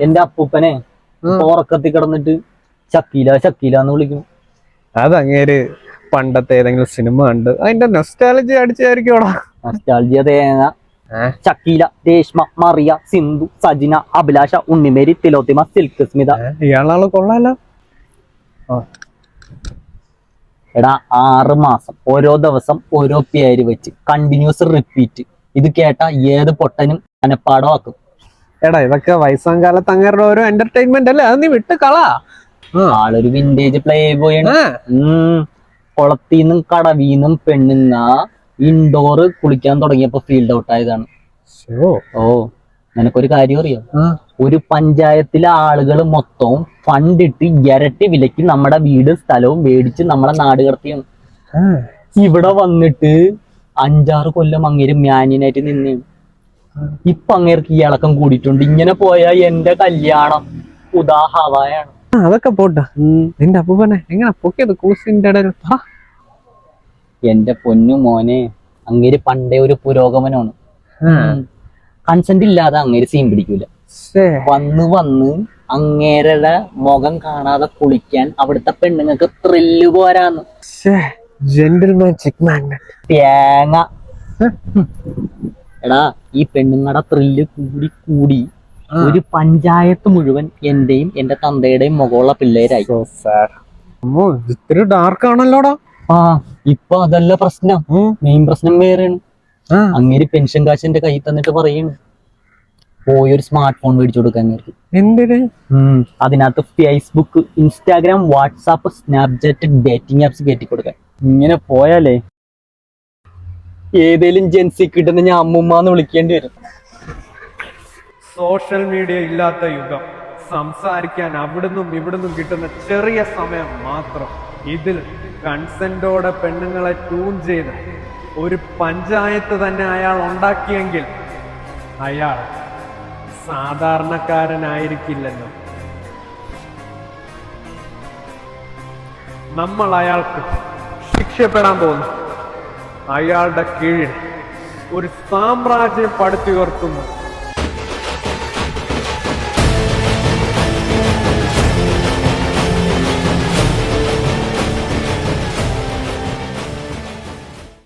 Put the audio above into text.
എന്റെ അപ്പൂപ്പനെ ഉറക്കത്തിൽ കിടന്നിട്ട് ഷക്കീല ഷക്കീല എന്ന് വിളിക്കും. അതങ്ങേര് പണ്ടത്തെ ഏതെങ്കിലും സിനിമ കണ്ട് അതിന്റെ നൊസ്റ്റാലജി അടിച്ചായിരിക്കോടാ. നൊസ്റ്റാൾജിയ തേങ്ങ. ഷക്കീല, രേഷ്മ, മറിയ, സിന്ധു, സജിന, അഭിലാഷ, ഉണ്ണിമേരി, തിലോത്തിമ, സിൽക്ക് സ്മിത. ഇയാളാള് കൊള്ളാലോ. എടാ 6 മാസം ഓരോ ദിവസം ഓരോ പേര് വെച്ച് കണ്ടിന്യൂസ് റിപ്പീറ്റ്. ഇത് കേട്ട ഏത് പൊട്ടനും മനപ്പാടമാക്കും. എടാ ഇതൊക്കെ വയസ്സാം കാലത്ത് അങ്ങേരുടെ ഓരോ എന്റർടൈൻമെന്റ് അല്ലേ, അത് നീ വിട്ട് കളാ. ആളൊരു വിന്റേജ് പ്ലേ ബോയാണ്. കുളത്തിന്നും കടവീന്നും പെണ്ണുങ്ങ ഇൻഡോർ കുളിക്കാൻ തുടങ്ങിയപ്പോ ഫീൽഡ് ഔട്ട് ആയതാണ്. ഓ നിനക്കൊരു കാര്യം അറിയോ? ഒരു പഞ്ചായത്തിലെ ആളുകൾ മൊത്തം ഫണ്ടിട്ട് ഇരട്ടി വിലക്ക് നമ്മുടെ വീട് സ്ഥലവും മേടിച്ച് നമ്മളെ നാട് കടത്തിയാണ്. ഇവിടെ വന്നിട്ട് 5-6 കൊല്ലം അങ്ങേര് മാന്യനായിട്ട് നിന്ന്. ഇപ്പൊ അങ്ങേർക്ക് ഈ ഇളക്കം കൂടിയിട്ടുണ്ട്. ഇങ്ങനെ പോയാ എന്റെ കല്യാണം ഉദാഹവായാണ്. അതൊക്കെ പോട്ടെ, നിന്റെ അപ്പൂപ്പനെ എങ്ങനെ പൊക്കിയത് കൂസിന്റെ ഇടയിൽ? എന്റെ പൊന്നു മോനെ, അങ്ങേര് പണ്ടേ ഒരു പുരോഗമനമാണ്. കൺസെന്റ് ഇല്ലാതെ അങ്ങേര് സീൻ പിടിക്കൂല. വന്ന് അങ്ങേരുടെ മുഖം കാണാതെ കുളിക്കാൻ അവിടുത്തെ പെണ്ണുങ്ങൾക്ക് ത്രില്ല് പോരാന്ന്. തേങ്ങ. എടാ ഈ പെണ്ണുങ്ങളുടെ ത്രില്ല് കൂടി കൂടി ഒരു പഞ്ചായത്ത് മുഴുവൻ എന്റെയും എന്റെ തന്തയുടെയും മുഖമുള്ള പിള്ളേരായി. ഇത്തിരി ഡാർക്ക് ആണല്ലോടാ. ഇപ്പൊ അതല്ല പ്രശ്നം, മെയിൻ പ്രശ്നം വേറെയാണ്. അങ്ങേര് പെൻഷൻ കാശ് എന്റെ കയ്യിൽ തന്നിട്ട് പറയണ് പോയൊരു സ്മാർട്ട് ഫോൺ മേടിച്ചു കൊടുക്കാൻ. എന്തിന്? അതിനകത്ത് Facebook, Instagram, WhatsApp, Snapchat, dating apps കയറ്റി കൊടുക്കാൻ. ഇങ്ങനെ പോയാലേ ഏതേലും ജെൻസി കിട്ടുന്ന ഞാൻ അമ്മുമ്മാന്ന് വിളിക്കേണ്ടി വരും. സോഷ്യൽ മീഡിയ ഇല്ലാത്ത യുഗം, സംസാരിക്കാൻ അവിടുന്നും ഇവിടുന്നും കിട്ടുന്ന ചെറിയ സമയം മാത്രം. ഇതിൽ കൺസെന്റോടെ പെണ്ണുങ്ങളെ ട്യൂൺ ചെയ്ത് ഒരു പഞ്ചായത്ത് തന്നെ അയാൾ ഉണ്ടാക്കിയെങ്കിൽ അയാൾ സാധാരണക്കാരനായിരിക്കില്ലല്ലോ. നമ്മൾ അയാൾക്ക് ശിക്ഷപ്പെടാൻ പോകുന്നു. അയാളുടെ കീഴിൽ ഒരു സാമ്രാജ്യം പടുത്തുയർത്തുന്നു.